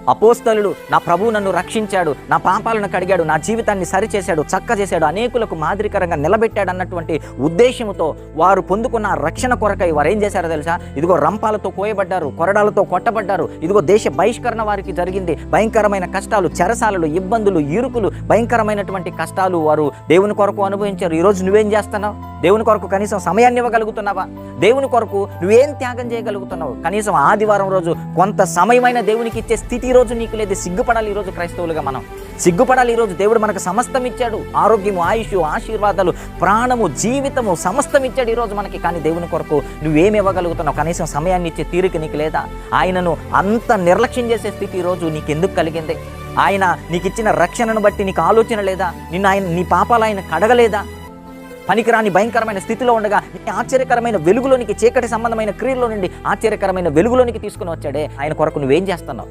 అపోస్తలుడు నా ప్రభువు నన్ను రక్షించాడు, నా పాపాలను కడిగాడు, నా జీవితాన్ని సరిచేశాడు, చక్క చేశాడు, అనేకులకు మాదిరికరంగా నిలబెట్టాడు అన్నటువంటి ఉద్దేశంతో వారు పొందుకున్న రక్షణ కొరకై వారు ఏం చేశారో తెలుసా? ఇదిగో రంపాలతో కోయబడ్డారు, కొరడాలతో కొట్టబడ్డారు. ఇదిగో దేశ బహిష్కరణ వారికి జరిగింది. భయంకరమైన కష్టాలు, చెరసాలలు, ఇబ్బందులు, ఇరుకులు, భయంకరమైనటువంటి కష్టాలు వారు దేవుని కొరకు అనుభవించారు. ఈరోజు నువ్వేం చేస్తున్నావు? దేవుని కొరకు కనీసం సమయాన్ని ఇవ్వగలుగుతున్నావా? దేవుని కొరకు నువ్వేం త్యాగం చేయగలుగుతున్నావు? కనీసం ఆదివారం రోజు కొంత సమయమైన దేవునికి ఇచ్చే స్థితి ఈరోజు నీకు లేదు. సిగ్గుపడాలి. ఈరోజు క్రైస్తవులుగా మనం సిగ్గుపడాలి. ఈరోజు దేవుడు మనకు సమస్తం ఇచ్చాడు. ఆరోగ్యము, ఆయుష్, ఆశీర్వాదాలు, ప్రాణము, జీవితము సమస్తం ఇచ్చాడు ఈరోజు మనకి. కానీ దేవుని కొరకు నువ్వేమి ఇవ్వగలుగుతున్నావు? కనీసం సమయాన్ని ఇచ్చే తీరిక నీకు లేదా? ఆయనను అంత నిర్లక్ష్యం చేసే స్థితి ఈరోజు నీకు ఎందుకు కలిగింది? ఆయన నీకు ఇచ్చిన రక్షణను బట్టి నీకు ఆలోచన లేదా? నీ పాపాలు ఆయన కడగలేదా? పనికిరాని భయంకరమైన స్థితిలో ఉండగా ఆశ్చర్యకరమైన వెలుగులోనికి, చీకటి సంబంధమైన క్రియల్లో నుండి ఆశ్చర్యకరమైన వెలుగులోనికి తీసుకుని వచ్చాడే. ఆయన కొరకు నువ్వేం చేస్తున్నావు?